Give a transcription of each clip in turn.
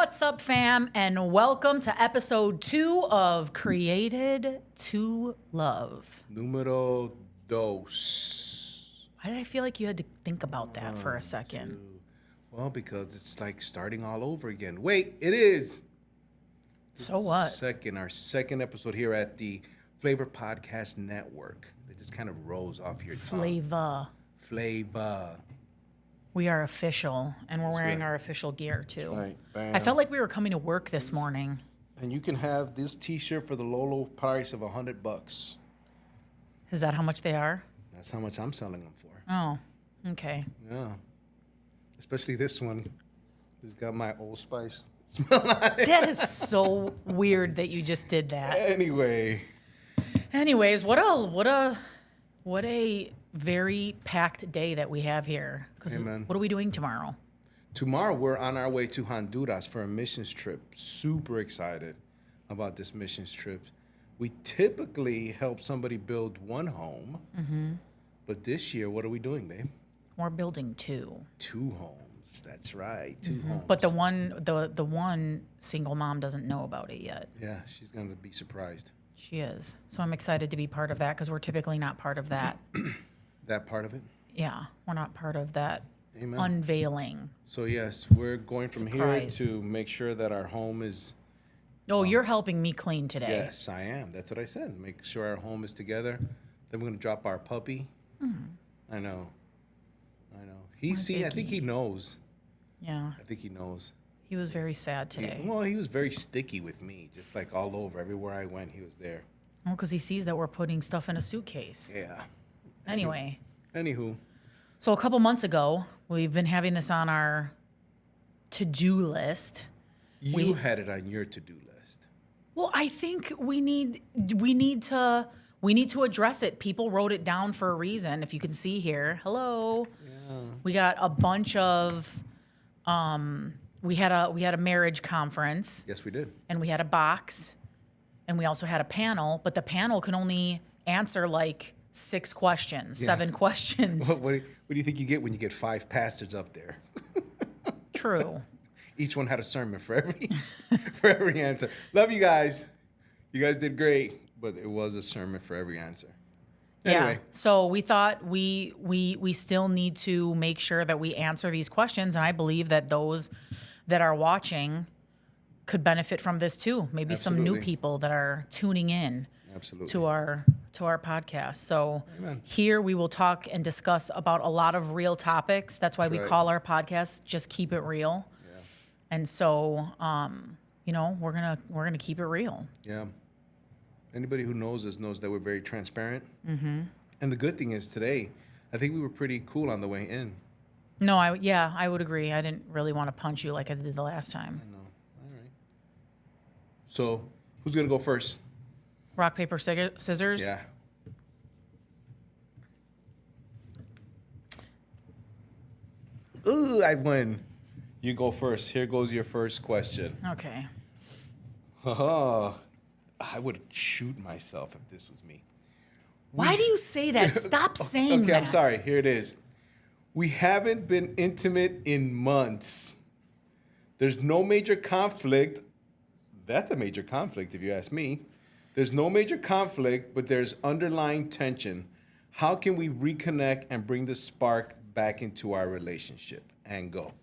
What's up, fam, and welcome to episode 2 of Created to Love. Numero dos. Why did I feel like you had to think about that for a second? Well, because it's like starting all over again. Wait, it is. So what? Our second episode here at the Flavor Podcast Network. It just kind of rolls off your tongue. Flavor. We are official, and we're That's wearing right. our official gear, too. Right. I felt like we were coming to work this morning. And you can have this T-shirt for the low price of $100. Is that how much they are? That's how much I'm selling them for. Oh, okay. Yeah. Especially this one. It's got my Old Spice smell on it. That is so weird that you just did that. Anyways, what a very packed day that we have here. Because Amen. what are we doing tomorrow? Tomorrow, we're on our way to Honduras for a missions trip. Super excited about this missions trip. We typically help somebody build one home. Mm-hmm. But this year, what are we doing, babe? We're building 2. 2 homes. That's right. 2 homes. But the one single mom doesn't know about it yet. Yeah, she's going to be surprised. She is. So I'm excited to be part of that because we're typically not part of that. That part of it? Yeah, we're not part of that Amen. unveiling. So, yes, we're going from Surprise. here to make sure that our home is... Oh, you're helping me clean today. Yes, I am. That's what I said. Make sure our home is together. Then we're going to drop our puppy. I know. I think he knows. Yeah, I think he knows. he was very sad today. Well, he was very sticky with me, just like all over. Everywhere I went, he was there. Well, because he sees that we're putting stuff in a suitcase. Yeah. Anyway, Anywho. so a couple months ago, we've been having this on our to-do list. You had it on your to-do list. Well, I think we need to address it. People wrote it down for a reason. If you can see here, hello. Yeah. We got a bunch of we had a marriage conference. Yes, we did. And we had a box, and we also had a panel, but the panel can only answer like 6 questions, 7 questions. What do you think you get when you get 5 pastors up there? True. Each one had a sermon for every answer. Love you guys. You guys did great, but it was a sermon for every answer. Anyway. Yeah. So we thought we still need to make sure that we answer these questions, and I believe that those that are watching could benefit from this too. Maybe some new Absolutely. people that are tuning in Absolutely. to our podcast. So Amen. here we will talk and discuss about a lot of real topics. That's why we right. call our podcast Just Keep It Real. Yeah. And so we're gonna keep it real. Yeah. Anybody who knows us knows that we're very transparent. Mm-hmm. And the good thing is today, I think we were pretty cool on the way in. No, I would agree. I didn't really want to punch you like I did the last time. I know. All right. So who's going to go first? Rock, paper, scissors? Yeah. Ooh, I win. You go first. Here goes your first question. Okay. I would shoot myself if this was me. Why do you say that? Stop saying Okay, that. I'm sorry. Here it is. We haven't been intimate in months. There's no major conflict. That's a major conflict, if you ask me. There's no major conflict, but there's underlying tension. How can we reconnect and bring the spark back into our relationship? And go.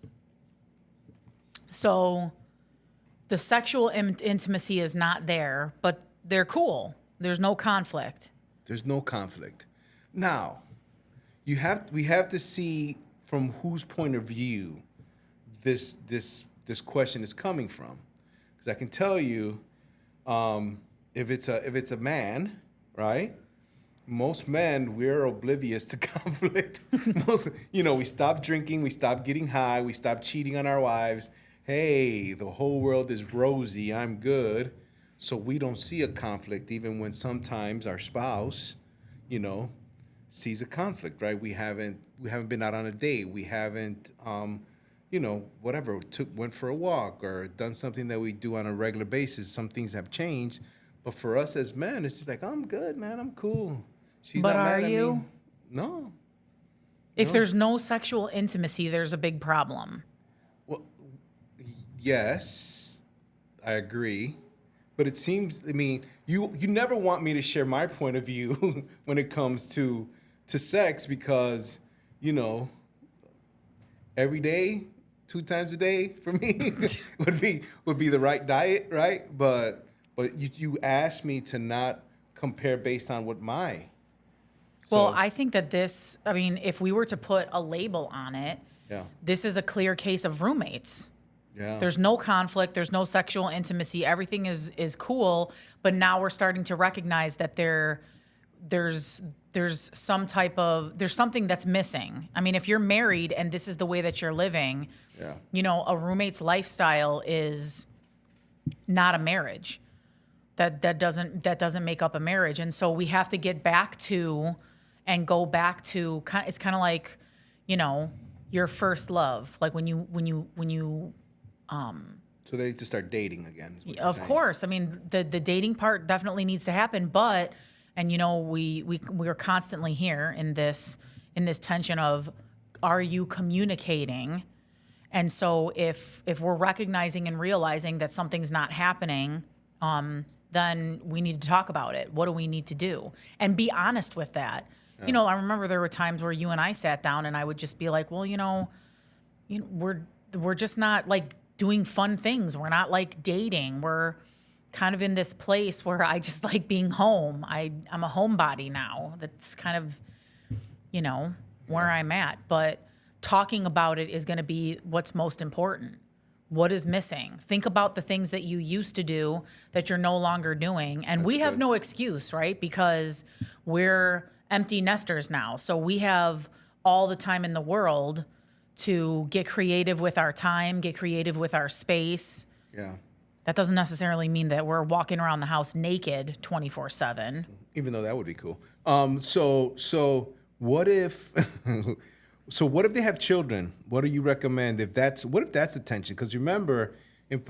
So the sexual intimacy is not there, but they're cool. There's no conflict. There's no conflict. Now, we have to see from whose point of view this question is coming from, because I can tell you, if it's a man, right? Most men, we're oblivious to conflict. We stop drinking, we stop getting high, we stop cheating on our wives. Hey, the whole world is rosy. I'm good. So we don't see a conflict, even when sometimes our spouse, sees a conflict, right? We haven't been out on a date. We haven't, went for a walk or done something that we do on a regular basis. Some things have changed, but for us as men, it's just like, I'm good, man. I'm cool. She's But not mad are at you? me. No. If there's no sexual intimacy, there's a big problem. Well, yes, I agree. But it seems, I mean, you never want me to share my point of view when it comes to sex because, you know, every day, 2 times a day for me would be the right diet, right? But you asked me to not compare based on what my. Well, I think that this, I mean, if we were to put a label on it, Yeah. this is a clear case of roommates. Yeah. There's no conflict. There's no sexual intimacy. Everything is cool. But now we're starting to recognize that there's some type of, there's something that's missing. I mean, if you're married and this is the way that you're living, Yeah. you know, a roommate's lifestyle is not a marriage. That doesn't make up a marriage. And so we have to get back to and go back to, it's kind of like, you know, your first love. Like when you So they need to start dating again. Is what you're of saying. course. I mean, the dating part definitely needs to happen, but and you know, we're constantly here in this tension of, are you communicating? And so if we're recognizing and realizing that something's not happening, then we need to talk about it. What do we need to do? And be honest with that. Yeah. You know, I remember there were times where you and I sat down and I would just be like, well, you know, we're just not like doing fun things. We're not like dating. We're kind of in this place where I just like being home. I'm a homebody now. That's kind of, you know, where I'm at. But talking about it is going to be what's most important. What is missing? Think about the things that you used to do that you're no longer doing. And we have no excuse, right? Because we're empty nesters now. So we have all the time in the world to get creative with our time, get creative with our space. Yeah. That doesn't necessarily mean that we're walking around the house naked 24/7. Even though that would be cool. So what if so what if they have children? What do you recommend what if that's the tension? Because remember, up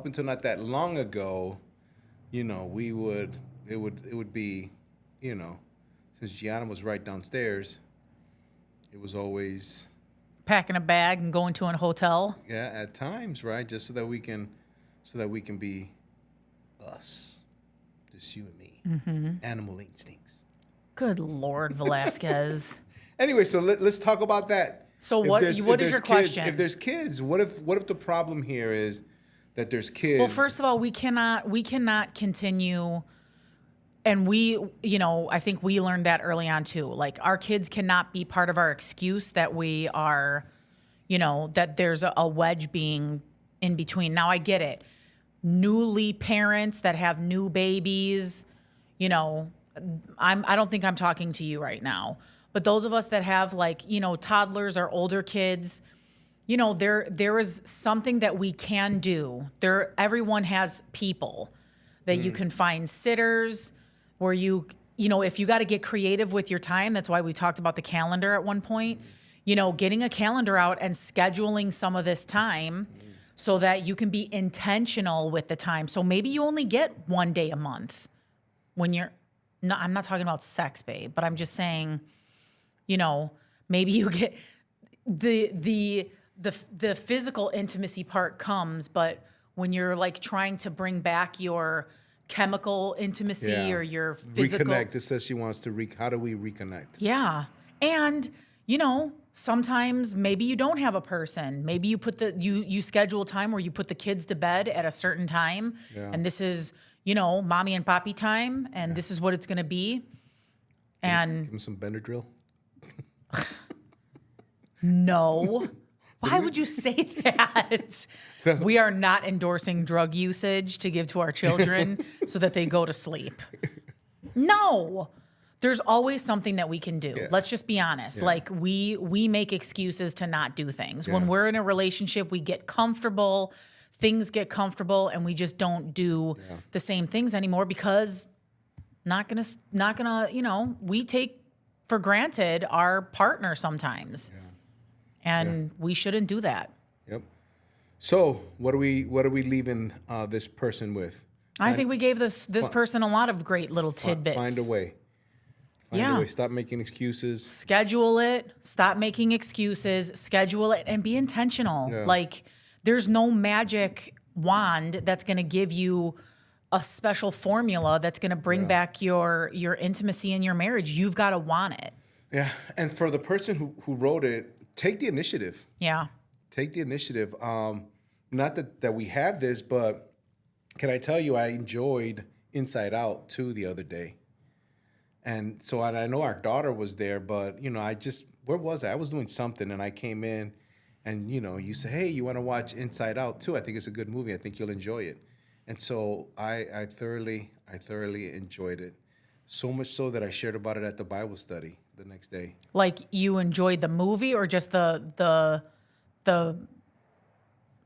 until not that long ago, you know, it would be, you know, since Gianna was right downstairs, it was always Packing a bag and going to a hotel. yeah, at times, right? Just so that we can be us. Just you and me. Mm-hmm. Animal instincts. Good Lord, Velasquez. Anyway, so let's talk about that. So what is your question? If there's kids, what if the problem here is that there's kids? Well, first of all, we cannot continue, and you know, I think we learned that early on too. Like our kids cannot be part of our excuse that we are, you know, that there's a wedge being in between. Now I get it. Newly parents that have new babies, you know, I don't think I'm talking to you right now. But those of us that have like, you know, toddlers or older kids, you know, there is something that we can do. Everyone has people that you can find sitters where you know, if you got to get creative with your time, that's why we talked about the calendar at one point, you know, getting a calendar out and scheduling some of this time so that you can be intentional with the time. So maybe you only get one day a month when no, I'm not talking about sex, babe, but I'm just saying, you know, maybe you get the physical intimacy part comes, but when you're like trying to bring back your chemical intimacy or your physical reconnect. It says she wants to how do we reconnect? Yeah. And you know, sometimes maybe you don't have a person. Maybe you put you schedule a time where you put the kids to bed at a certain time and this is, you know, mommy and papi time and this is what it's going to be. And give them some Benadryl. No. Why would you say that? We are not endorsing drug usage to give to our children so that they go to sleep. No. There's always something that we can do. Yeah. Let's just be honest. Yeah. Like we make excuses to not do things. Yeah. When we're in a relationship, we get comfortable, things get comfortable, and we just don't do the same things anymore because not gonna, you know, we take for granted our partner sometimes. Yeah. And we shouldn't do that. Yep. So what are we leaving this person with? I think we gave this person a lot of great little tidbits. Find a way. Find a way. Stop making excuses. Schedule it. Stop making excuses. Schedule it and be intentional. Yeah. Like there's no magic wand that's going to give you a special formula that's going to bring back your intimacy in your marriage. You've got to want it. Yeah. And for the person who wrote it, take the initiative. Yeah. Take the initiative. Not that we have this, but can I tell you, I enjoyed Inside Out 2 the other day. And so I know our daughter was there, but, you know, where was I? I was doing something, and I came in, and, you know, you say, hey, you want to watch Inside Out 2? I think it's a good movie. I think you'll enjoy it. And so I thoroughly enjoyed it. So much so that I shared about it at the Bible study the next day. Like, you enjoyed the movie, or just the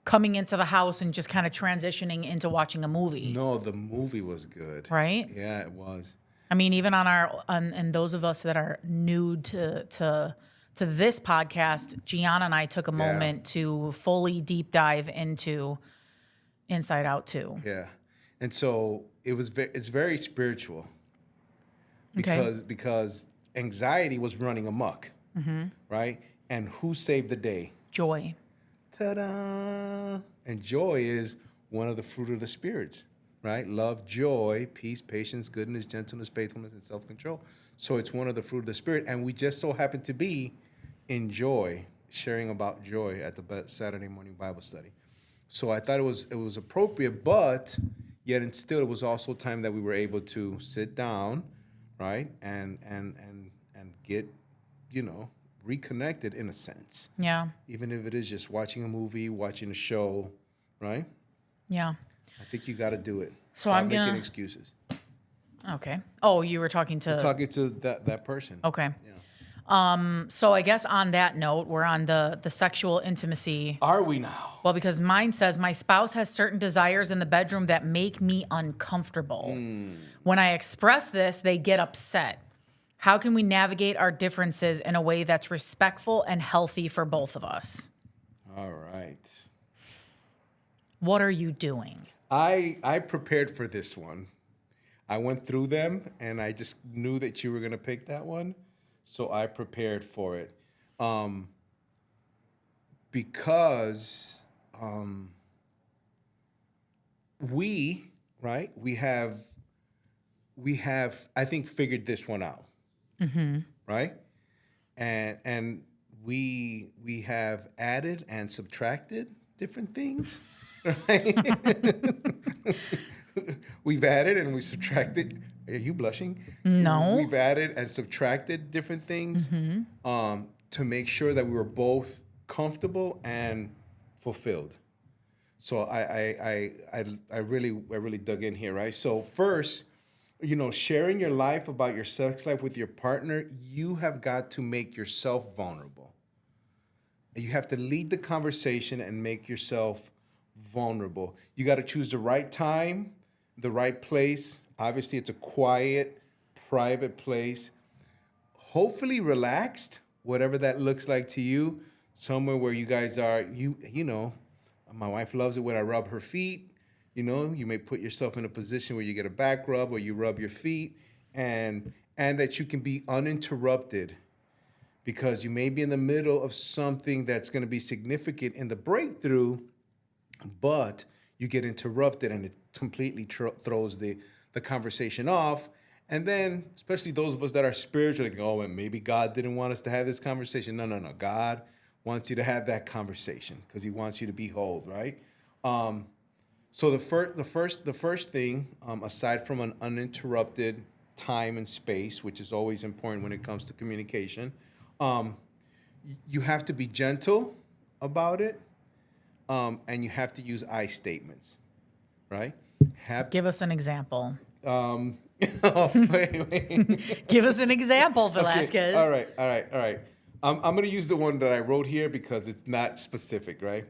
coming into the house and just kind of transitioning into watching a movie? No, the movie was good. Right? Yeah, it was. I mean, even and those of us that are new to this podcast, Gianna and I took a moment to fully deep dive into Inside Out 2. Yeah. And so it's very spiritual because anxiety was running amok, right? And who saved the day? Joy. Ta-da! And joy is one of the fruit of the spirits, right? Love, joy, peace, patience, goodness, gentleness, faithfulness, and self-control. So it's one of the fruit of the spirit. And we just so happen to be in joy, sharing about joy at the Saturday morning Bible study. So I thought it was appropriate, but yet and still it was also time that we were able to sit down, right? And get, you know, reconnected in a sense. Yeah. Even if it is just watching a movie, watching a show, right? Yeah. I think you got to do it. So Stop I'm gonna making excuses. Okay. Oh, you were talking to that person. Okay. Yeah. So I guess on that note, we're on the sexual intimacy. Are we now? Well, because mine says my spouse has certain desires in the bedroom that make me uncomfortable. When I express this, they get upset. How can we navigate our differences in a way that's respectful and healthy for both of us? All right. What are you doing? I prepared for this one. I went through them, and I just knew that you were going to pick that one. So I prepared for it. Because we have, I think, figured this one out. Right? And we have added and subtracted different things. Right? We've added and we subtracted. Are you blushing? No. We've added and subtracted different things to make sure that we were both comfortable and fulfilled. So I really dug in here, right? So first, you know, sharing your life about your sex life with your partner, you have got to make yourself vulnerable. You have to lead the conversation and make yourself vulnerable. You got to choose the right time, the right place. Obviously, it's a quiet, private place. Hopefully relaxed, whatever that looks like to you. Somewhere where you guys are, you know, my wife loves it when I rub her feet. You know, you may put yourself in a position where you get a back rub or you rub your feet, and that you can be uninterrupted, because you may be in the middle of something that's going to be significant in the breakthrough, but you get interrupted and it completely throws the conversation off. And then, especially those of us that are spiritual, like, oh, and maybe God didn't want us to have this conversation. No. God wants you to have that conversation because he wants you to be whole, right? So the first thing, aside from an uninterrupted time and space, which is always important when it comes to communication, you have to be gentle about it, and you have to use I statements, right? Give us an example. Wait. Give us an example, Velasquez. Okay. All right. I'm going to use the one that I wrote here because it's not specific, right?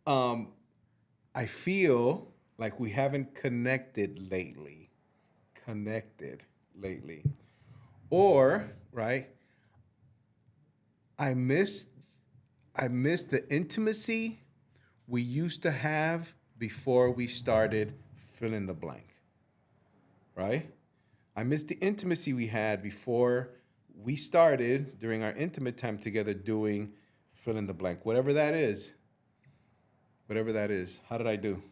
I feel like we haven't connected lately. Or, right, I miss the intimacy we used to have before we started fill in the blank. Right? I miss the intimacy we had before we started during our intimate time together doing fill in the blank, whatever that is. whatever that is. How did I do?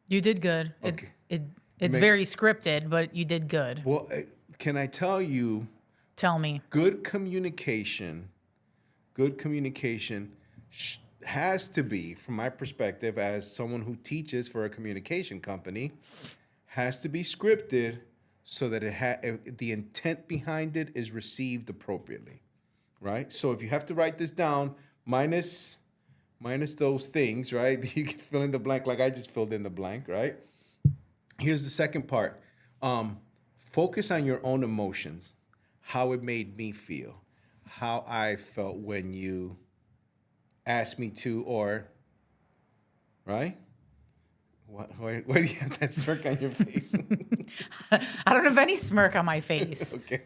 You did good. Okay. It's very scripted, but you did good. Well, can I tell you? Tell me. Good communication has to be, from my perspective as someone who teaches for a communication company, has to be scripted so that the intent behind it is received appropriately, right? So if you have to write this down, minus those things, right? You can fill in the blank like I just filled in the blank, right? Here's the second part. Focus on your own emotions, how it made me feel, how I felt when you asked me to, or, right? Why do you have that smirk on your face? I don't have any smirk on my face. Okay.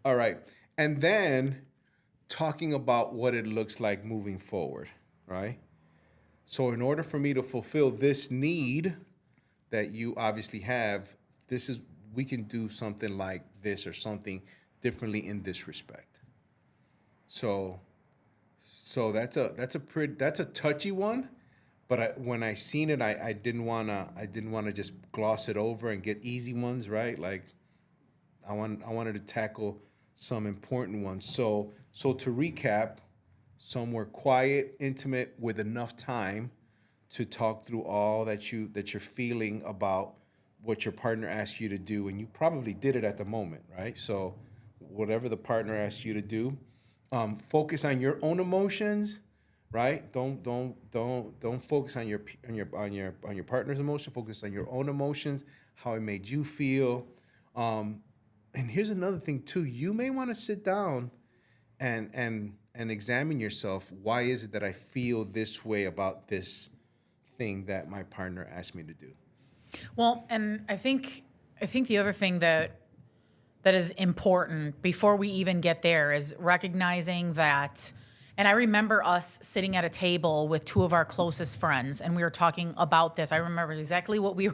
All right. And then talking about what it looks like moving forward, right? So in order for me to fulfill this need that you obviously have, we can do something like this or something differently in this respect. So that's a touchy one. But when I seen it, I didn't wanna just gloss it over and get easy ones, right? Like I wanted to tackle some important ones. So to recap, some were quiet, intimate, with enough time to talk through all that you're feeling about what your partner asked you to do, and you probably did it at the moment, right? So whatever the partner asked you to do, focus on your own emotions. Right? Don't focus on your partner's emotion. Focus on your own emotions, how it made you feel. And here's another thing too. You may want to sit down and examine yourself. Why is it that I feel this way about this thing that my partner asked me to do? Well, and I think the other thing that is important before we even get there is recognizing that. And I remember us sitting at a table with two of our closest friends, and we were talking about this. I remember exactly where we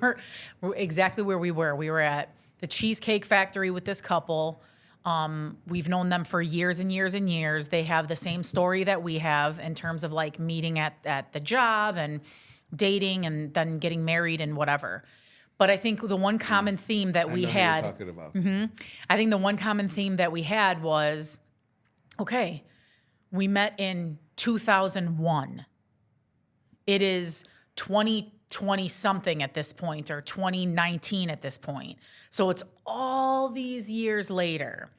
were. We were at the Cheesecake Factory with this couple. We've known them for years and years and years. They have the same story that we have in terms of like meeting at the job and dating and then getting married and whatever. But I think the one common theme that we had. What you're talking about. Mm-hmm, I think the one common theme that we had was, okay, we met in 2001. It is 2020 something at this point, or 2019 at this point. So it's all these years later.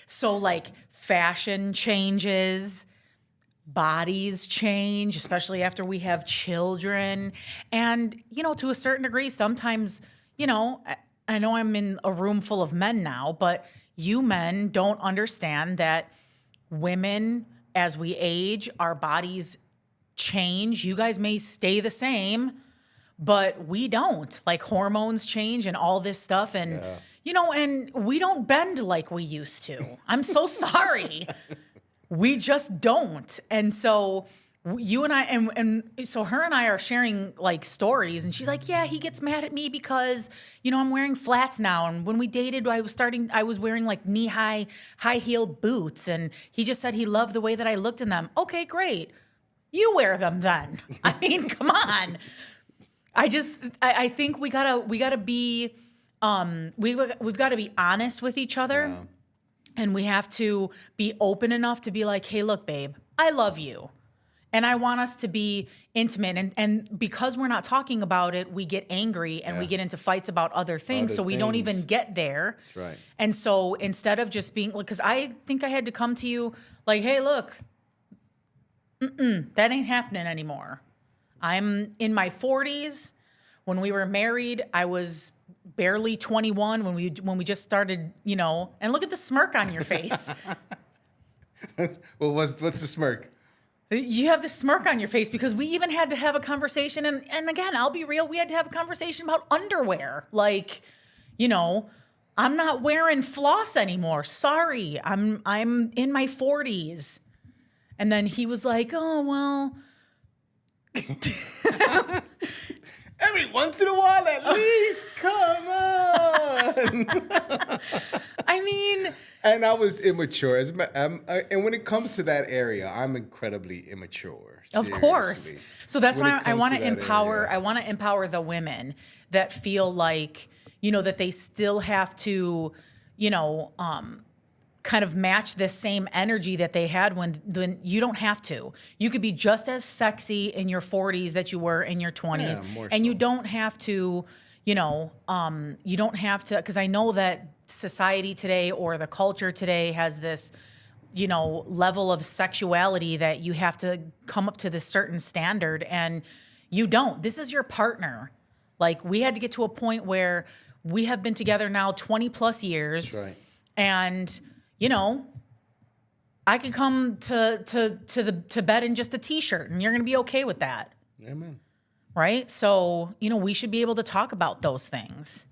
So like fashion changes, bodies change, especially after we have children. And, to a certain degree, sometimes, I know I'm in a room full of men now, but you men don't understand that women, as we age, our bodies change. You guys may stay the same, but we don't. Like hormones change and all this stuff. And, and we don't bend like we used to. I'm so sorry. We just don't. And so you and I, and so her and I are sharing like stories, and she's like, yeah, he gets mad at me because, I'm wearing flats now. And when we dated, I was wearing like knee-high, high-heel boots. And he just said he loved the way that I looked in them. Okay, great. You wear them then. I mean, come on. I think we gotta be, we've got to be honest with each other. Yeah. And we have to be open enough to be like, hey, look, babe, I love you. And I want us to be intimate. And because we're not talking about it, we get angry and we get into fights about other things. We don't even get there. That's right. And so instead of just being, because I think I had to come to you like, hey, look, that ain't happening anymore. I'm in my 40s. When we were married, I was barely 21 when we just started, and look at the smirk on your face. Well, what's the smirk? You have the smirk on your face because we even had to have a conversation. And again, I'll be real. We had to have a conversation about underwear. Like, I'm not wearing floss anymore. Sorry. I'm in my 40s. And then he was like, oh, well. Every once in a while, at least, come on. I mean, And I was immature. And when it comes to that area, I'm incredibly immature. Of course. Seriously. So that's When why it I comes want to to that empower. area. I want to empower the women that feel like, that they still have to, kind of match this same energy that they had when you don't have to. You could be just as sexy in your 40s that you were in your 20s, Yeah, more and you so. don't have to, you don't have to, because I know that society today or the culture today has this, level of sexuality that you have to come up to this certain standard, and you don't. This is your partner. Like, we had to get to a point where we have been together now 20 plus years. That's right. And, I could come to bed in just a t-shirt and you're going to be okay with that. Amen. Right? So, we should be able to talk about those things.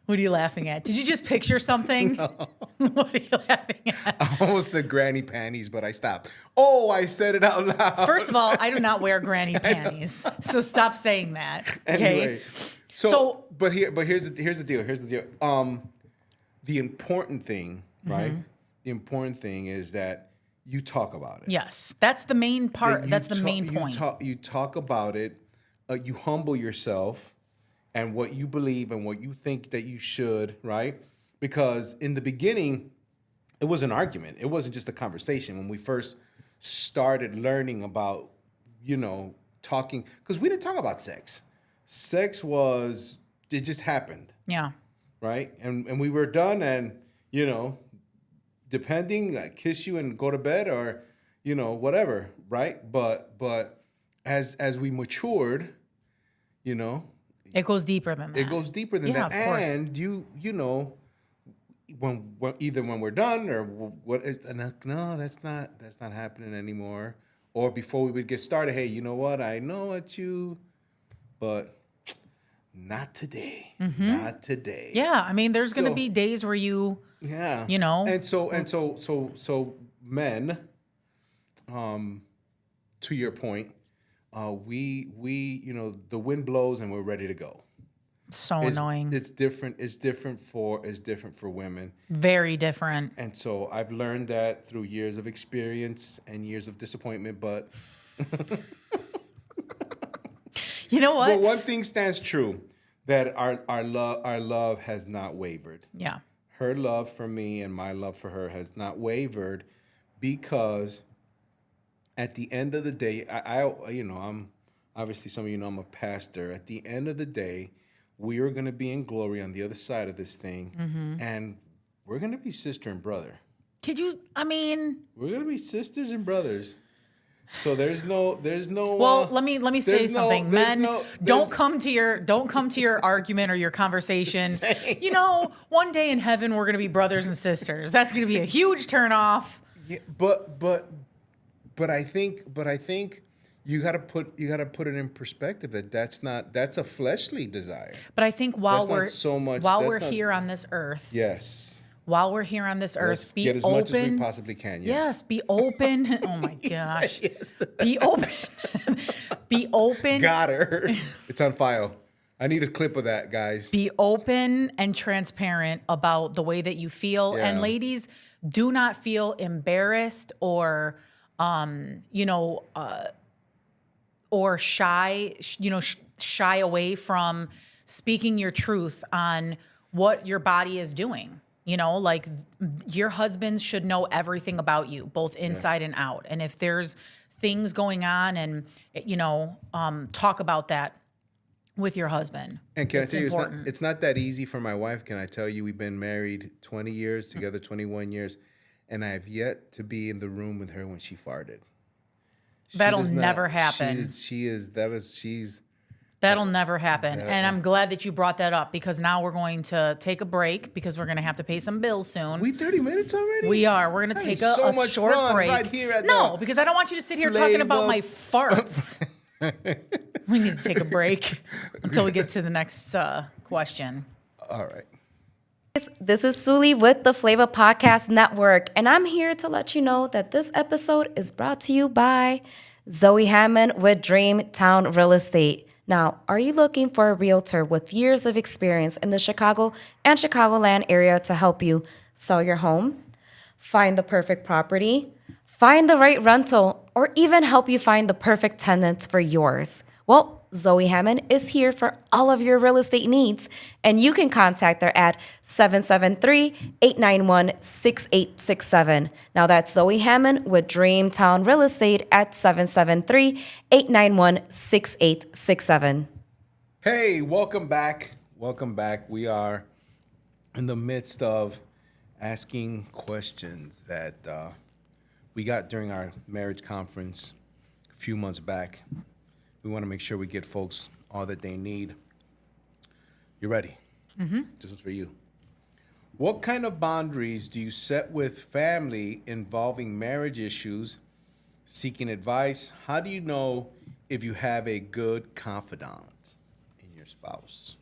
What are you laughing at? Did you just picture something? No. What are you laughing at? I almost said granny panties, but I stopped. Oh, I said it out loud. First of all, I do not wear granny panties. So stop saying that. Okay. Anyway, but here's the deal. Here's the deal. The important thing, right? The important thing is that you talk about it. Yes, that's the main part. That's the main point. You talk about it. You humble yourself and what you believe and what you think that you should, right? Because in the beginning, it was an argument. It wasn't just a conversation. When we first started learning about, talking, because we didn't talk about sex. Sex it just happened. Yeah. Right? And we were done, and, depending, I kiss you and go to bed, or, whatever, right? But as we matured, It goes deeper than that. it goes deeper than that. Of course. And when either when we're done or what is, no, that's not happening anymore. Or before we would get started, hey, you know what? I know what but not today. Not today. Yeah, I mean, there's going to be days where you, Yeah. And so men, to your point, we the wind blows and we're ready to go. so annoying. It's different. It's different for women. Very different. And so I've learned that through years of experience and years of disappointment, but You know what? but one thing stands true, that our love has not wavered. Yeah. Her love for me and my love for her has not wavered, because at the end of the day, I'm obviously, some of you know I'm a pastor. At the end of the day, we are going to be in glory on the other side of this thing, and we're going to be sister and brother. We're going to be sisters and brothers. So there's no. Well, let me say something. Men, don't come to your argument or your conversation. One day in heaven we're gonna be brothers and sisters. That's gonna be a huge turnoff. Yeah, but I think you gotta put it in perspective that's a fleshly desire. But I think while we're here on this earth, yes. While we're here on this earth, Let's be get as open. much as we possibly can. Yes, be open. Oh my gosh. Yes. Be open. Be open. Got her. It's on file. I need a clip of that, guys. Be open and transparent about the way that you feel. Yeah. And ladies, do not feel embarrassed or or shy, shy away from speaking your truth on what your body is doing. Like, your husbands should know everything about you, both inside and out. And if there's things going on, and, talk about that with your husband. And can I tell you, it's not that easy for my wife. Can I tell you, we've been married 20 years, together 21 years, and I have yet to be in the room with her when she farted. That'll never happen. That'll never happen. And I'm glad that you brought that up, because now we're going to take a break, because we're going to have to pay some bills soon. We 30 minutes already? We are. We're going to take a short break. Right here at because I don't want you to sit here talking about my farts. We need to take a break until we get to the next question. All right. This is Suli with the Flavor Podcast Network, and I'm here to let you know that this episode is brought to you by Zoe Hammond with Dreamtown Real Estate. Now, are you looking for a realtor with years of experience in the Chicago and Chicagoland area to help you sell your home, find the perfect property, find the right rental, or even help you find the perfect tenants for yours? Well, Zoe Hammond is here for all of your real estate needs, and you can contact her at 773-891-6867. Now that's Zoe Hammond with Dreamtown Real Estate at 773-891-6867. Hey, welcome back. Welcome back. We are in the midst of asking questions that we got during our marriage conference a few months back. We want to make sure we get folks all that they need. You ready? Mm-hmm. This is for you. What kind of boundaries do you set with family involving marriage issues, seeking advice? How do you know if you have a good confidant in your spouse?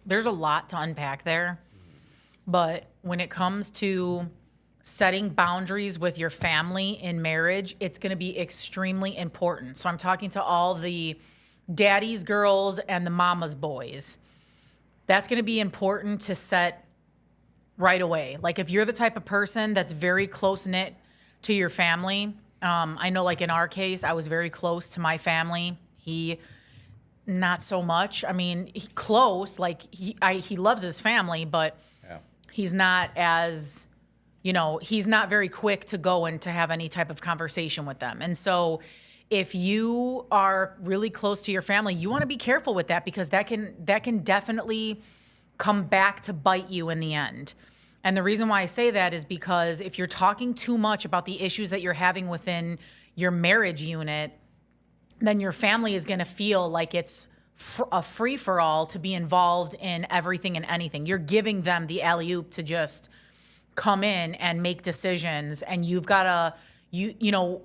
There's a lot to unpack there. But when it comes to setting boundaries with your family in marriage, it's going to be extremely important. So I'm talking to all the daddy's girls and the mama's boys. That's going to be important to set right away. Like if you're the type of person that's very close-knit to your family, I know like in our case, I was very close to my family. He, not so much. I mean, close, like he loves his family, but he's not as... he's not very quick to go and to have any type of conversation with them. And so if you are really close to your family, you want to be careful with that because that can definitely come back to bite you in the end. And the reason why I say that is because if you're talking too much about the issues that you're having within your marriage unit, then your family is going to feel like it's a free-for-all to be involved in everything and anything. You're giving them the alley-oop to just come in and make decisions, and you've got to,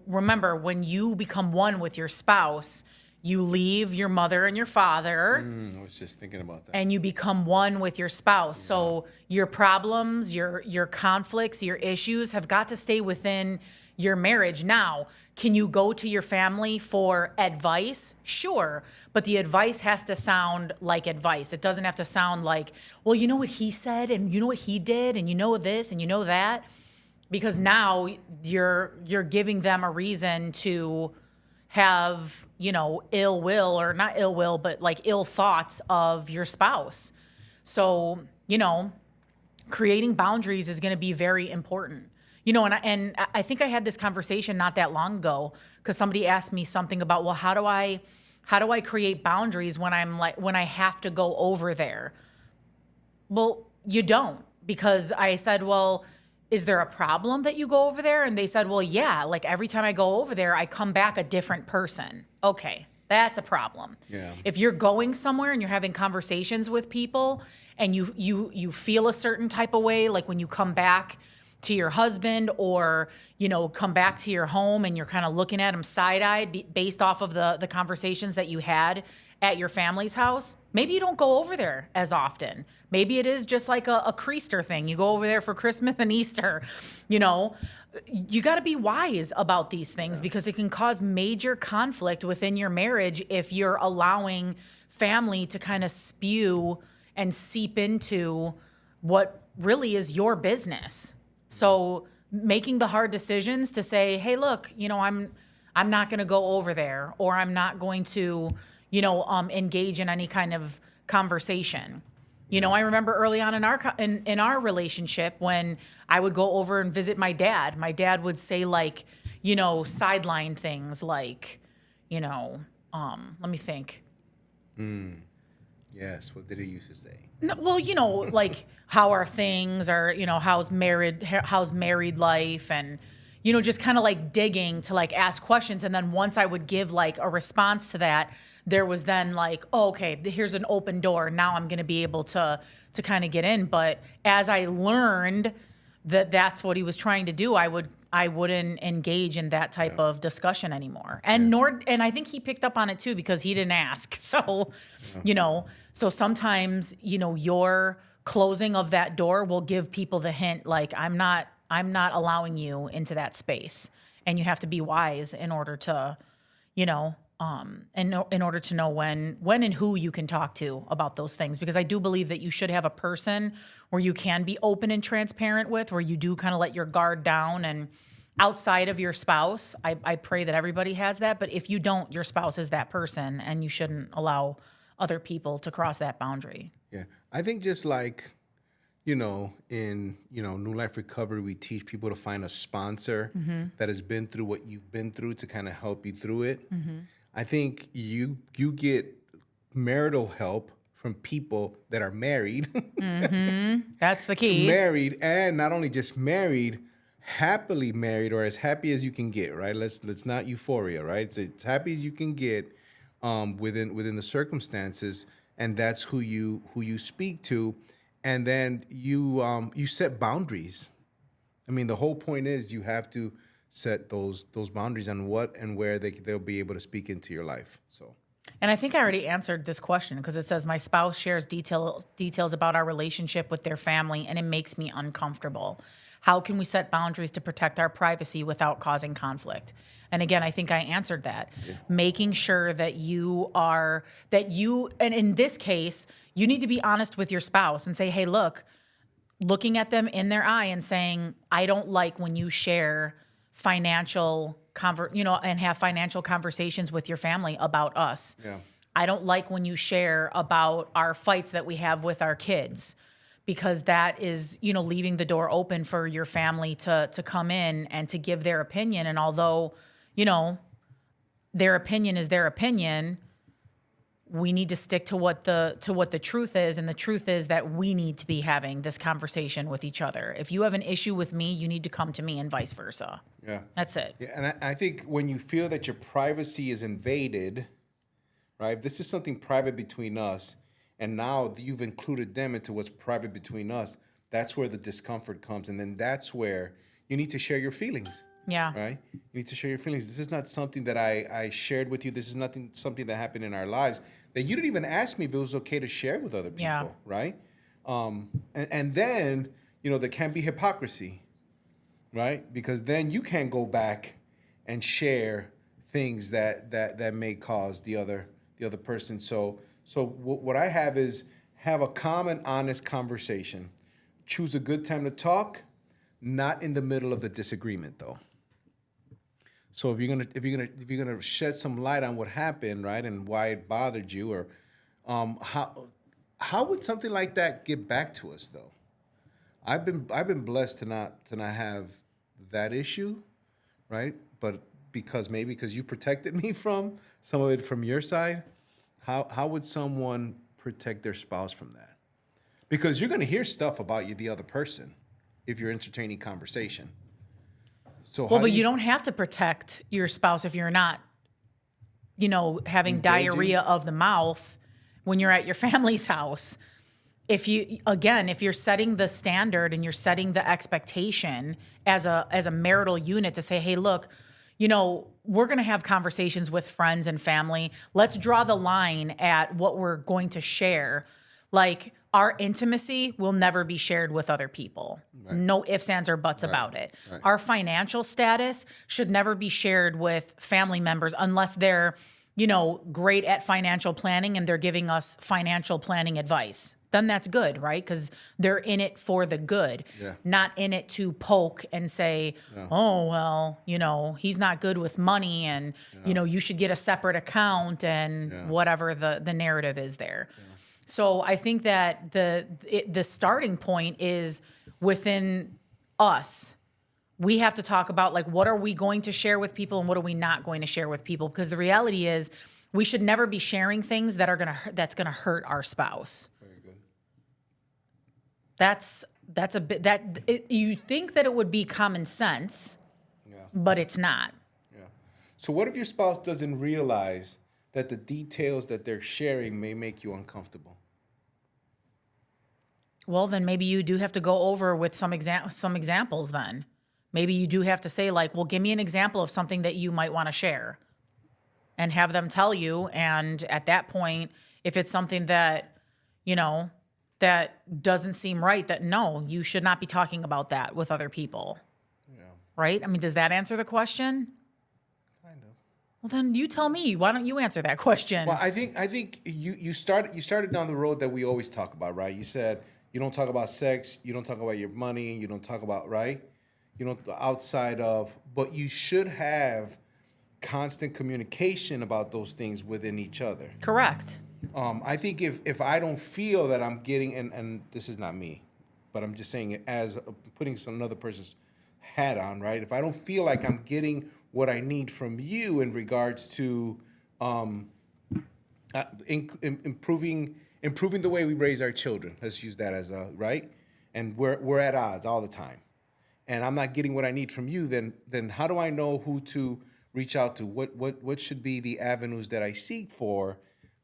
remember, when you become one with your spouse, you leave your mother and your father. I was just thinking about that. And you become one with your spouse. Yeah. So your problems, your conflicts, your issues have got to stay within your marriage. Now, can you go to your family for advice? Sure. But the advice has to sound like advice. It doesn't have to sound like, well, you know what he said, and you know what he did, and you know this, and you know that. Because now you're giving them a reason to have, ill will, or not ill will, but like ill thoughts of your spouse. So, creating boundaries is going to be very important. And I think I had this conversation not that long ago because somebody asked me something about, well, how do I create boundaries when when I have to go over there? Well, you don't, because I said, well, is there a problem that you go over there? And they said, well, yeah, like every time I go over there, I come back a different person. Okay, that's a problem. Yeah. If you're going somewhere and you're having conversations with people and you feel a certain type of way, like when you come back to your husband or, come back to your home and you're kind of looking at him side-eyed based off of the conversations that you had at your family's house, maybe you don't go over there as often. Maybe it is just like a Creaster thing. You go over there for Christmas and Easter. You got to be wise about these things because it can cause major conflict within your marriage if you're allowing family to kind of spew and seep into what really is your business. So making the hard decisions to say, hey, look, I'm not going to go over there, or I'm not going to, engage in any kind of conversation. I remember early on in our relationship when I would go over and visit my dad would say like, sideline things like, let me think. Yes. What did he used to say? No, well, like how are things, or how's married life, and just kind of like digging to like ask questions, and then once I would give like a response to that, there was then like, oh, okay, here's an open door. Now I'm going to be able to kind of get in. But as I learned that that's what he was trying to do, I wouldn't engage in that type of discussion anymore. And and I think he picked up on it too because he didn't ask. So, so sometimes, your closing of that door will give people the hint, like, I'm not allowing you into that space. And you have to be wise in order to, in order to know when and who you can talk to about those things. Because I do believe that you should have a person where you can be open and transparent with, where you do kind of let your guard down. And outside of your spouse, I pray that everybody has that. But if you don't, your spouse is that person, and you shouldn't allow other people to cross that boundary. Yeah. I think just like, in, New Life Recovery, we teach people to find a sponsor that has been through what you've been through to kind of help you through it. I think you get marital help from people that are married. That's the key. Married, and not only just married, happily married, or as happy as you can get, right? Let's not euphoria, right? It's happy as you can get within the circumstances, and that's who you speak to. And then you set boundaries. I mean, the whole point is you have to set those boundaries on what and where they'll be able to speak into your life. So, and I think I already answered this question, because it says my spouse shares details about our relationship with their family, and it makes me uncomfortable. How can we set boundaries to protect our privacy without causing conflict? And again, I think I answered that. Yeah. Making sure that and in this case, you need to be honest with your spouse and say, hey, looking at them in their eye and saying, I don't like when you share financial and have financial conversations with your family about us. Yeah. I don't like when you share about our fights that we have with our kids, because that is, leaving the door open for your family to come in and to give their opinion. And although, their opinion is their opinion, we need to stick to what the truth is. And the truth is that we need to be having this conversation with each other. If you have an issue with me, you need to come to me, and vice versa. Yeah. That's it. Yeah, and I think when you feel that your privacy is invaded, right? If this is something private between us, and now you've included them into what's private between us, that's where the discomfort comes. And then that's where you need to share your feelings. Yeah. Right? You need to share your feelings. This is not something that I shared with you. This is something that happened in our lives that you didn't even ask me if it was okay to share with other people. Yeah. Right? And then, there can be hypocrisy. Right? Because then you can go back and share things that may cause the other person. So what I have is have a calm and honest conversation. Choose a good time to talk, not in the middle of the disagreement, though. So if you're gonna shed some light on what happened, right, and why it bothered you, or how would something like that get back to us, though? I've been blessed to not have that issue, right? But because you protected me from some of it from your side. How would someone protect their spouse from that? Because you're going to hear stuff about you, the other person, if you're entertaining conversation. So but you don't have to protect your spouse if you're not, having diarrhea of the mouth when you're at your family's house. If you're setting the standard and you're setting the expectation as a marital unit to say, hey, look, we're going to have conversations with friends and family. Let's draw the line at what we're going to share. Like, our intimacy will never be shared with other people. Right. No ifs, ands, or buts about it. Right. Our financial status should never be shared with family members unless they're, great at financial planning and they're giving us financial planning advice. Then that's good, right? Because they're in it for the good, not in it to poke and say, oh, well, he's not good with money, and, you should get a separate account, and whatever the narrative is there. Yeah. So I think that the starting point is within us. We have to talk about, like, what are we going to share with people and what are we not going to share with people? Because the reality is we should never be sharing things that's gonna hurt our spouse. Very good. That's a bit you think that it would be common sense, but it's not. Yeah. So what if your spouse doesn't realize that the details that they're sharing may make you uncomfortable? Well, then maybe you do have to go over with some examples then. Maybe you do have to say, like, well, give me an example of something that you might want to share, and have them tell you. And at that point, if it's something that, that doesn't seem right, that no, you should not be talking about that with other people. Yeah. Right? I mean, does that answer the question? Kind of. Well, then you tell me. Why don't you answer that question? Well, I think you started down the road that we always talk about, right? You said you don't talk about sex, you don't talk about your money, you don't talk about, right? You know, outside of, but you should have constant communication about those things within each other. Correct. I think if I don't feel that I'm getting, and this is not me, but I'm just saying it as putting another person's hat on, right? If I don't feel like I'm getting what I need from you in regards to improving the way we raise our children, let's use that as a right, and we're at odds all the time, and I'm not getting what I need from you, then how do I know who to reach out to? What should be the avenues that I seek for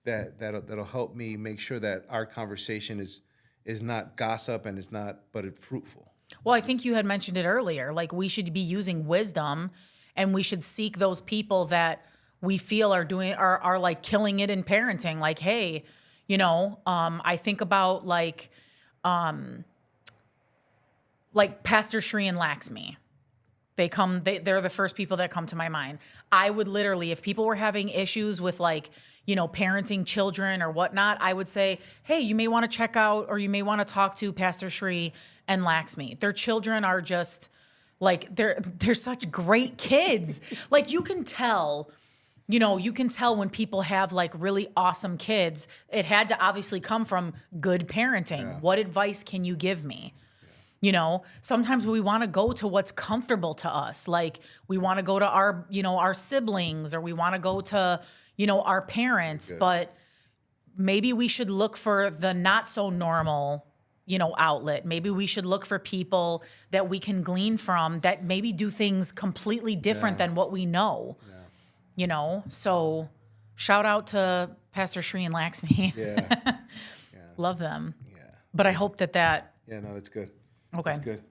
that'll help me make sure that our conversation is not gossip and is not, but it's fruitful. Well, I think you had mentioned it earlier. Like, we should be using wisdom, and we should seek those people that we feel are like killing it in parenting. Like, hey, you know, I think about like Pastor Shri and Laxmi. They're the first people that come to my mind. I would literally, if people were having issues with like, you know, parenting children or whatnot, I would say, hey, you may want to check out, or you may want to talk to Pastor Shri and Laxmi. Their children are just like, they're such great kids. Like, you can tell when people have like really awesome kids. It had to obviously come from good parenting. Yeah. What advice can you give me? You know, sometimes we want to go to what's comfortable to us. Like, we want to go to our siblings, or we want to go to, our parents, but maybe we should look for the not so normal, outlet. Maybe we should look for people that we can glean from that maybe do things completely different than what we know. Yeah. So shout out to Pastor Shri and Laxmi. Yeah. Love them. Yeah. But I hope that. Yeah, no, that's good. Okay. That's good.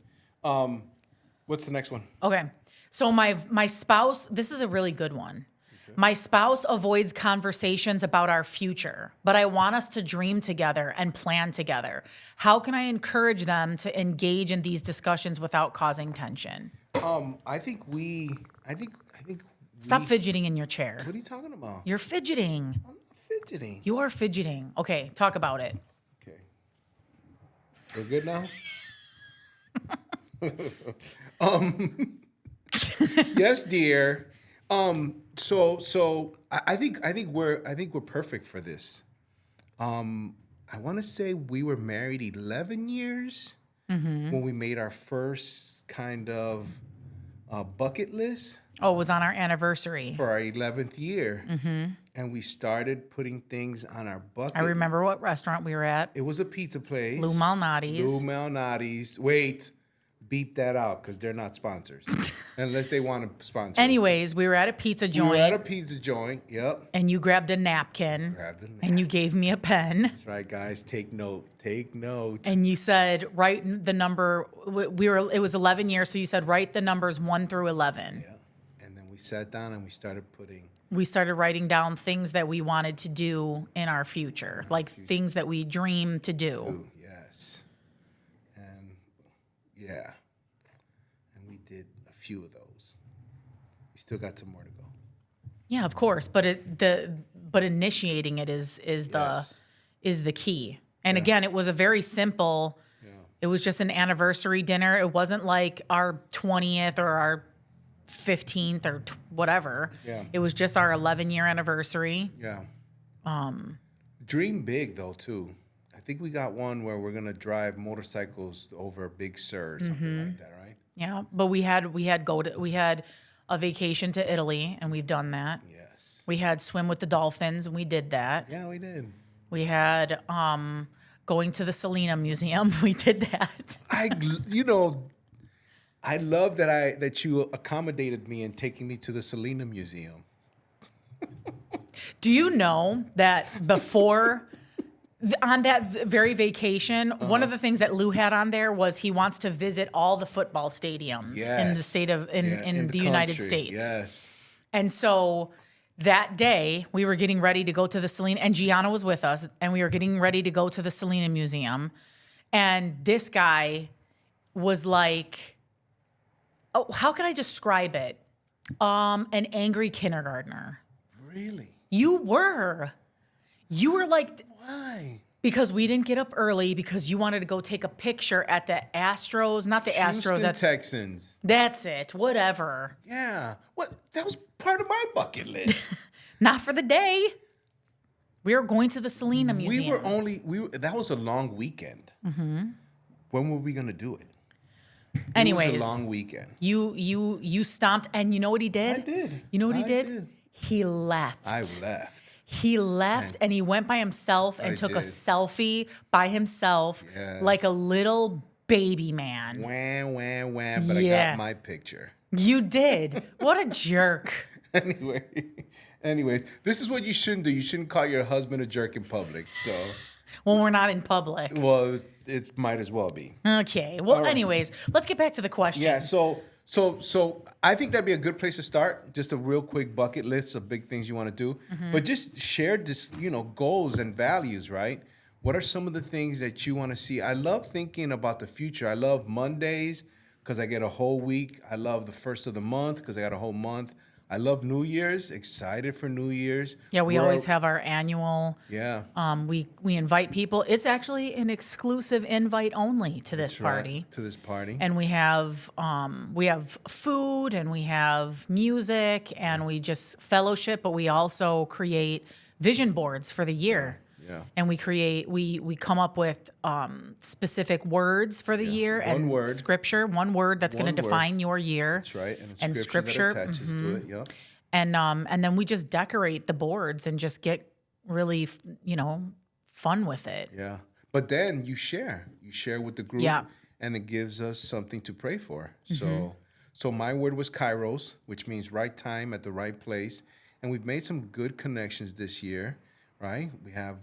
What's the next one? Okay. So my spouse, this is a really good one. Okay. My spouse avoids conversations about our future, but I want us to dream together and plan together. How can I encourage them to engage in these discussions without causing tension? I think Stop fidgeting in your chair. What are you talking about? You're fidgeting. I'm not fidgeting. You are fidgeting. Okay, talk about it. Okay. We're good now? Yes, dear. So I think we're perfect for this. I want to say we were married 11 years when we made our first kind of bucket list. Oh, it was on our anniversary. For our 11th year. Mm-hmm. And we started putting things on our bucket. I remember what restaurant we were at. It was a pizza place. Lou Malnati's. Lou Malnati's. Wait, beep that out because they're not sponsors. Unless they want to sponsor Anyways, we were at a pizza joint. We were at a pizza joint, yep. And you grabbed a napkin. And you gave me a pen. That's right, guys. Take note. Take note. And you said, write the number. It was 11 years, so you said, write the numbers 1 through 11. Yeah. And then we sat down and we started writing down things that we wanted to do in our future, things that we dream to do. Yes. And yeah. And we did a few of those. We still got some more to go. Yeah, of course, but initiating it is the key. And again, it was a very simple. Yeah. It was just an anniversary dinner. It wasn't like our 20th or our 15th or whatever. Yeah. It was just our 11-year anniversary. Yeah. Dream big though too. I think we got one where we're gonna drive motorcycles over Big Sur or something like that, right? Yeah, but we had a vacation to Italy, and we've done that. Yes. We had swim with the dolphins, and we did that. Yeah, we did. We had going to the Selena Museum. We did that. I love that you accommodated me in taking me to the Selena Museum. Do you know that before, on that very vacation, one of the things that Lou had on there was he wants to visit all the football stadiums in the state of in the United States. Yes. And so that day we were getting ready to go to the Selena, and Gianna was with us, and we were getting ready to go to the Selena Museum, and this guy was like, oh, how can I describe it? An angry kindergartner. Really? You were like, Why? because we didn't get up early because you wanted to go take a picture at the Astros, not the Astros. Houston Texans. That's it. Whatever. Yeah. What? That was part of my bucket list. Not for the day. We were going to the Selena Museum. That was a long weekend. Mm-hmm. When were we going to do it? Anyways, it was a long weekend. You stomped, and you know what he did? I did. You know what he did? He left. I left. He left and he went by himself and took a selfie by himself like a little baby man. Wham, but I got my picture. You did. What a jerk. Anyways, this is what you shouldn't do. You shouldn't call your husband a jerk in public. So when we're not in public. Well, it might as well be. Okay. Well, anyways, let's get back to the question. Yeah, so I think that'd be a good place to start. Just a real quick bucket list of big things you want to do. Mm-hmm. But just share this, goals and values, right? What are some of the things that you want to see? I love thinking about the future. I love Mondays because I get a whole week. I love the first of the month because I got a whole month. I love New Year's. Excited for New Year's. Yeah, we always have our annual. Yeah. We invite people. It's actually an exclusive invite only to this party. Right, to this party. And we have food and we have music and we just fellowship, but we also create vision boards for the year. Yeah. And we come up with specific words for the year and scripture, one word that's going to define your year. That's right. And scripture that attaches to it. Yep. And then we just decorate the boards and just get really, fun with it. Yeah. But then you share with the group. Yeah. And it gives us something to pray for. Mm-hmm. So my word was kairos, which means right time at the right place. And we've made some good connections this year. Right, we have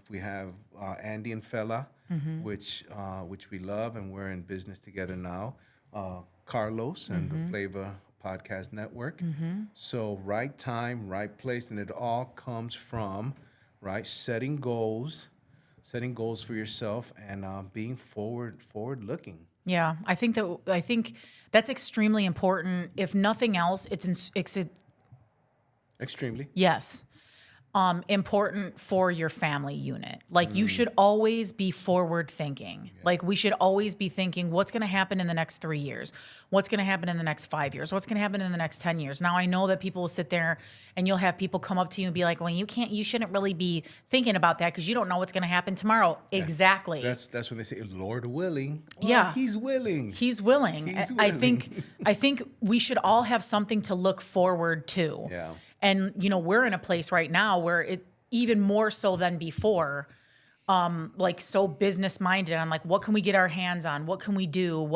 Andy and Fela, mm-hmm. which we love, and we're in business together now. Carlos and the Flavor Podcast Network. Mm-hmm. So right time, right place, and it all comes from setting goals for yourself and being forward looking. Yeah, I think that's extremely important. If nothing else, it's extremely. Yes. Important for your family unit. Like you should always be forward thinking. Yeah. Like we should always be thinking what's going to happen in the next 3 years? What's going to happen in the next 5 years? What's going to happen in the next 10 years? Now I know that people will sit there and you'll have people come up to you and be like, well, you shouldn't really be thinking about that because you don't know what's going to happen tomorrow. Yeah. Exactly. That's when they say, Lord willing. Well, yeah. He's willing. He's willing. I think we should all have something to look forward to. Yeah. And, we're in a place right now where it even more so than before, so business minded on what can we get our hands on? What can we do?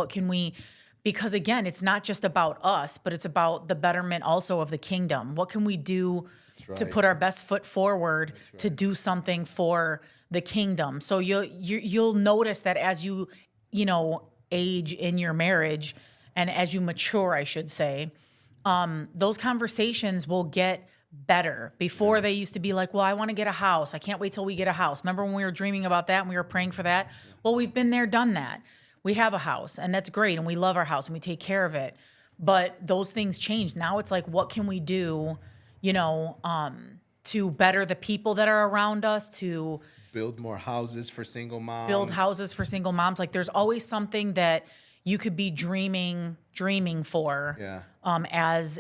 Because again, it's not just about us, but it's about the betterment also of the kingdom. What can we do to put our best foot forward to do something for the kingdom? So you'll notice that as you age in your marriage and as you mature, I should say, those conversations will get better. Before they used to be like, well, I want to get a house. I can't wait till we get a house. Remember when we were dreaming about that and we were praying for that? Well, we've been there, done that. We have a house and that's great. And we love our house and we take care of it. But those things change. Now it's like, what can we do, to better the people that are around us, to build more houses for single moms. Like there's always something that you could be dreaming for, as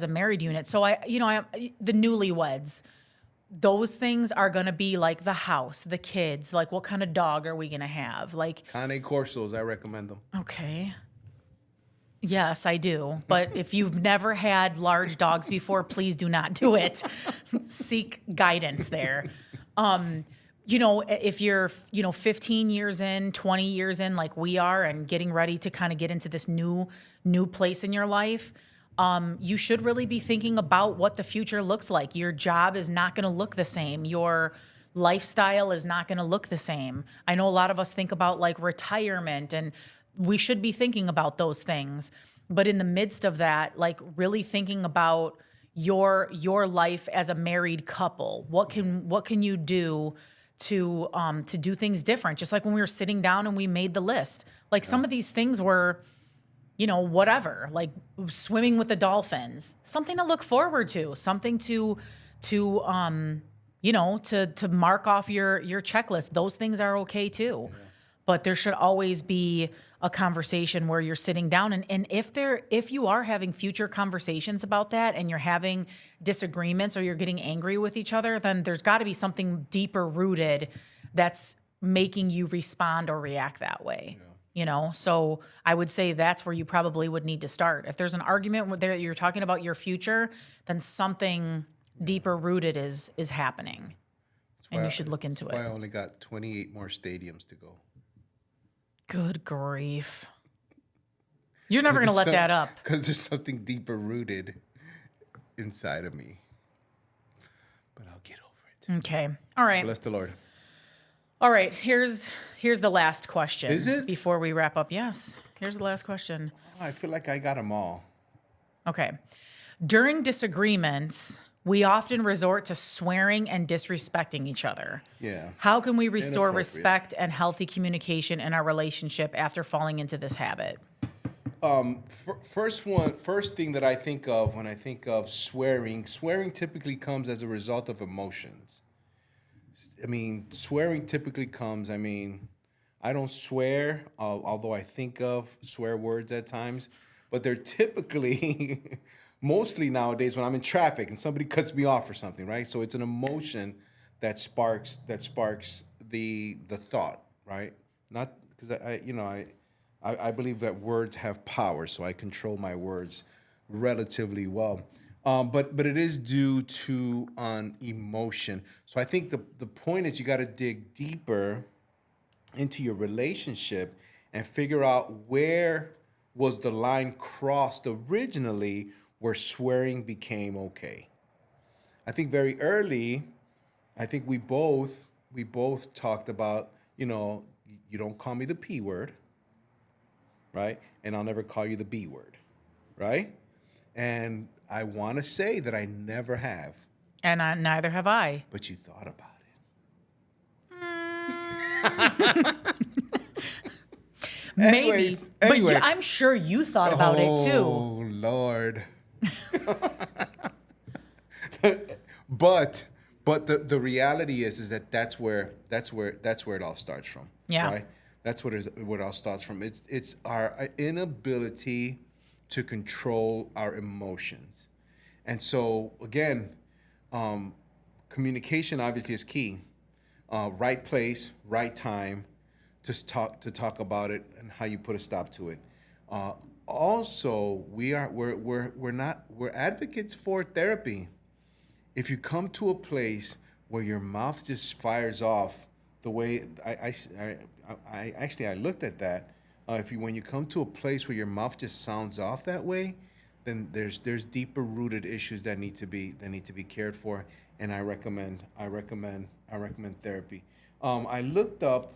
a married unit. So the newlyweds, those things are gonna be like the house, the kids, like what kind of dog are we gonna have? Like Cane Corsos, I recommend them. Okay. Yes, I do. But if you've never had large dogs before, please do not do it. Seek guidance there. If you're, 15 years in, 20 years in, like we are, and getting ready to kind of get into this new place in your life, you should really be thinking about what the future looks like. Your job is not going to look the same. Your lifestyle is not going to look the same. I know a lot of us think about retirement, and we should be thinking about those things. But in the midst of that, really thinking about your life as a married couple. What can you do to do things different? Just like when we were sitting down and we made the list. Some of these things were whatever, like swimming with the dolphins, something to look forward to, something to mark off your checklist. Those things are okay too. Yeah. But there should always be a conversation where you're sitting down and if you are having future conversations about that and you're having disagreements or you're getting angry with each other, then there's got to be something deeper rooted that's making you respond or react that way. Yeah. So I would say that's where you probably would need to start. If there's an argument where you're talking about your future, then something deeper rooted is happening, and you should look into it. I only got 28 more stadiums to go. Good grief. You're never going to let that up. Because there's something deeper rooted inside of me. But I'll get over it. Okay. All right. Bless the Lord. All right. Here's the last question. Is it? Before we wrap up. Yes. Here's the last question. Oh, I feel like I got them all. Okay. During disagreements, we often resort to swearing and disrespecting each other. Yeah. How can we restore respect and healthy communication in our relationship after falling into this habit? First thing that I think of when I think of swearing typically comes as a result of emotions. I mean, swearing typically comes, I don't swear, although I think of swear words at times, but they're typically... Mostly nowadays when I'm in traffic and somebody cuts me off or something, right? So it's an emotion that sparks the thought, right? Not because I believe that words have power, so I control my words relatively well. But it is due to an emotion. So I think the point is you got to dig deeper into your relationship and figure out where was the line crossed originally where swearing became okay. I think very early, we both talked about, you don't call me the P word, right? And I'll never call you the B word, right? And I want to say that I never have. And neither have I. But you thought about it. Maybe. But yeah, I'm sure you thought about it too. Oh, Lord. but the reality is that that's where it all starts from. Yeah. Right? That's what it all starts from. It's our inability to control our emotions. And so again, communication obviously is key. Right place, right time to talk about it and how you put a stop to it. Also, we're advocates for therapy. If you come to a place where your mouth just fires off the way I looked at that. When you come to a place where your mouth just sounds off that way, then there's deeper rooted issues that need to be cared for, and I recommend therapy. I looked up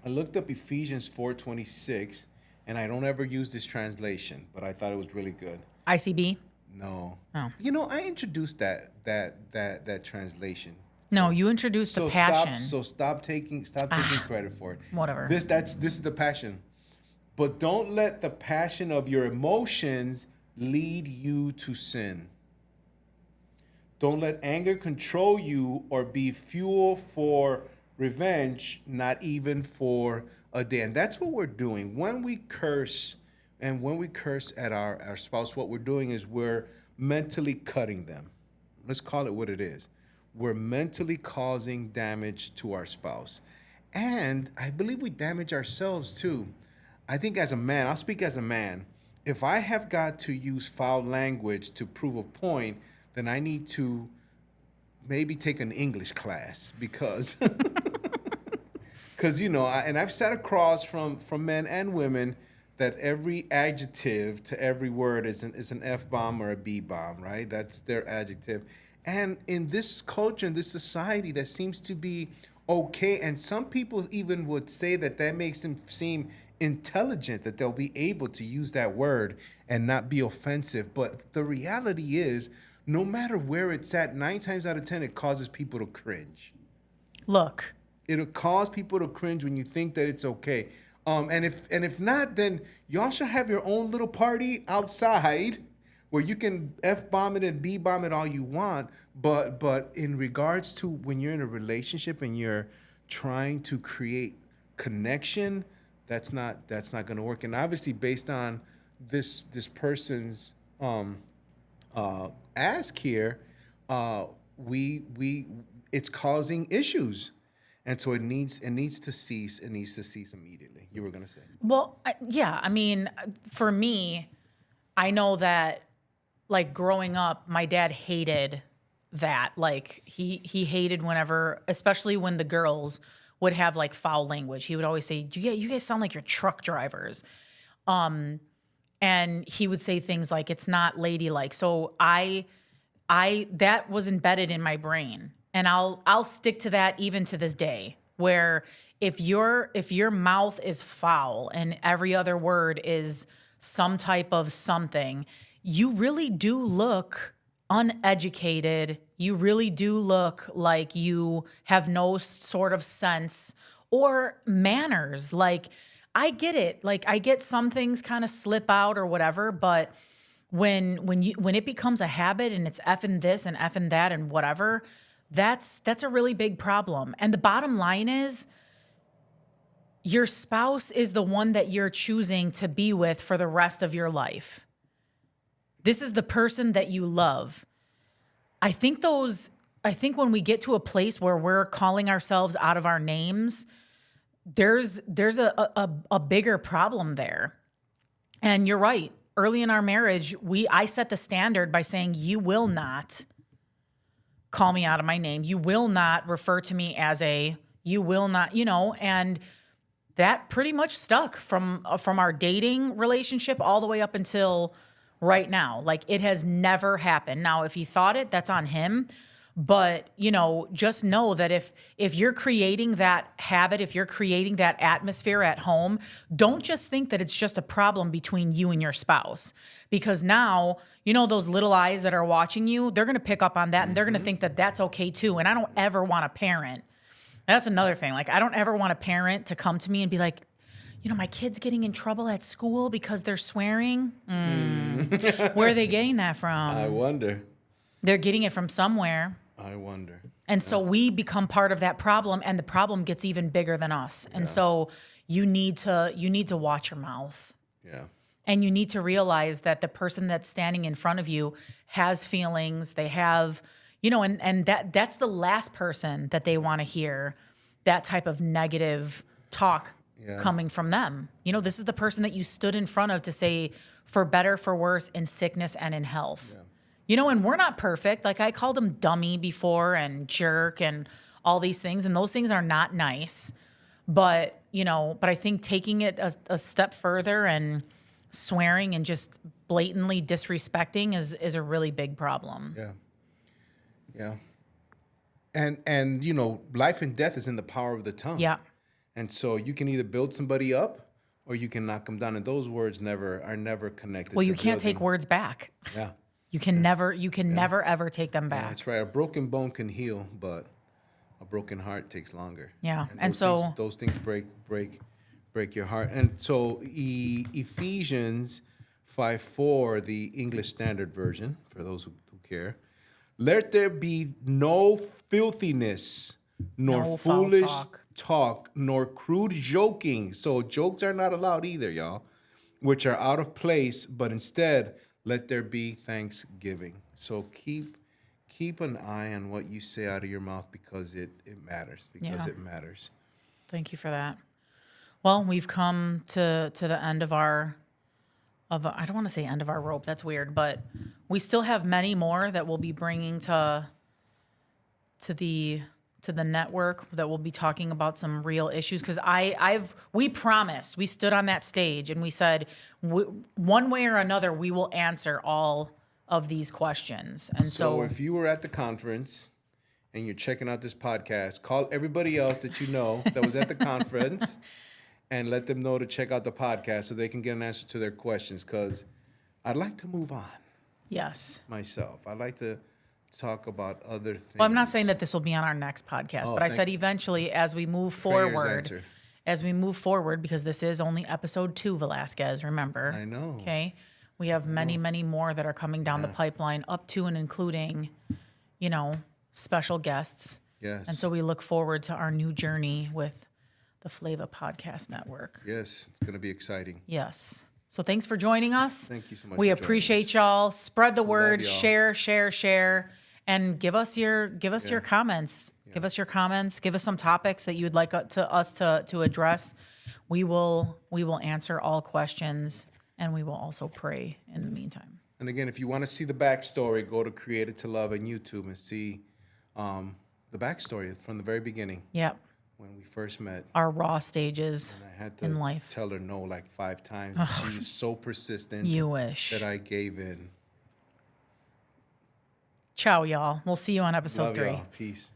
Ephesians 4:26. And I don't ever use this translation, but I thought it was really good. ICB? No. Oh. I introduced that translation. No, you introduced the passion. Stop taking credit for it. Whatever. This is the passion. But don't let the passion of your emotions lead you to sin. Don't let anger control you or be fuel for revenge, not even for a day. And that's what we're doing. When we curse at our spouse, what we're doing is we're mentally cutting them. Let's call it what it is. We're mentally causing damage to our spouse. And I believe we damage ourselves too. I think as a man, I'll speak as a man, if I have got to use foul language to prove a point, then I need to maybe take an English class because... Because, and I've sat across from men and women that every adjective to every word is an F-bomb or a B-bomb, right? That's their adjective. And in this culture, in this society, that seems to be okay. And some people even would say that makes them seem intelligent, that they'll be able to use that word and not be offensive. But the reality is, no matter where it's at, 9 times out of 10, it causes people to cringe. Look. It'll cause people to cringe when you think that it's okay. And if not, then y'all should have your own little party outside where you can F-bomb it and B-bomb it all you want. But in regards to when you're in a relationship and you're trying to create connection, that's not going to work. And obviously, based on this person's ask here, we it's causing issues. And so it needs to cease. It needs to cease immediately. You were going to say. Well, yeah. I mean, for me, I know that, like, growing up, my dad hated that. Like, he hated whenever, especially when the girls would have, like, foul language. He would always say, you guys sound like you're truck drivers. And he would say things like, it's not ladylike. So I that was embedded in my brain. And I'll stick to that even to this day, where if your mouth is foul and every other word is some type of something, you really do look uneducated. You really do look like you have no sort of sense or manners. Like, I get it. Like, I get some things kind of slip out or whatever, but when it becomes a habit and it's effing this and effing that and whatever, that's a really big problem. And the bottom line is, your spouse is the one that you're choosing to be with for the rest of your life. This is the person that you love. I think when we get to a place where we're calling ourselves out of our names, there's a bigger problem there. And you're right. Early in our marriage, I set the standard by saying, you will not call me out of my name. You will not refer to me as you will not, and that pretty much stuck from our dating relationship all the way up until right now. Like, it has never happened. Now, if he thought it, that's on him. But, just know that if you're creating that habit, if you're creating that atmosphere at home, don't just think that it's just a problem between you and your spouse. Because now, those little eyes that are watching you, they're going to pick up on that and they're going to think that that's okay too. And I don't ever want a parent. That's another thing. Like, I don't ever want a parent to come to me and be like, my kid's getting in trouble at school because they're swearing. Where are they getting that from? I wonder. They're getting it from somewhere. I wonder. And so we become part of that problem, and the problem gets even bigger than us. And so you need to watch your mouth. Yeah. And you need to realize that the person that's standing in front of you has feelings. They have, and that's the last person that they want to hear that type of negative talk coming from them. This is the person that you stood in front of to say, for better, for worse, in sickness and in health. Yeah. And we're not perfect. Like, I called him dummy before and jerk and all these things, and those things are not nice. But I think taking it a step further and swearing and just blatantly disrespecting is a really big problem. Yeah. Yeah. And life and death is in the power of the tongue. Yeah. And so you can either build somebody up or you can knock them down. And those words are never connected. Well, you can't take words back. Yeah. You can never ever take them back. Yeah, that's right. A broken bone can heal, but a broken heart takes longer. Yeah. And those things break your heart. And so Ephesians 5:4, the English Standard Version, for those who care, let there be no filthiness, nor No foul foolish talk, nor crude joking. So jokes are not allowed either, y'all, which are out of place, but instead let there be thanksgiving. So keep an eye on what you say out of your mouth, because it matters. It matters. Thank you for that. Well, we've come to the end of I don't want to say end of our rope. That's weird, but we still have many more that we'll be bringing to the network, that we'll be talking about some real issues. Because we promised, we stood on that stage and we said, one way or another, we will answer all of these questions. And so if you were at the conference and you're checking out this podcast, call everybody else that you know that was at the conference and let them know to check out the podcast so they can get an answer to their questions. Because I'd like to move on. Yes. Myself. I'd like to talk about other things. Well, I'm not saying that this will be on our next podcast, but I said eventually, as we move forward, as we move forward, because this is only episode 2, Velasquez, remember. I know. Okay. We have many, many more that are coming down the pipeline, up to and including, you know, special guests. Yes. And so we look forward to our new journey with the Flava Podcast Network. Yes, it's going to be exciting. Yes. So thanks for joining us. Thank you so much We for joining appreciate us. y'all. Spread the word, y'all. share, and give us your comments. Give us your comments. Give us some topics that you would like us to address. We will answer all questions, and we will also pray in the meantime. And again, if you want to see the backstory, go to Created to Love on YouTube and see the backstory from the very beginning. Yep. When we first met. Our raw stages And I had to in life. tell her no like 5 times. And she's so persistent You wish. that I gave in. Ciao, y'all. We'll see you on episode Love 3. y'all. Peace.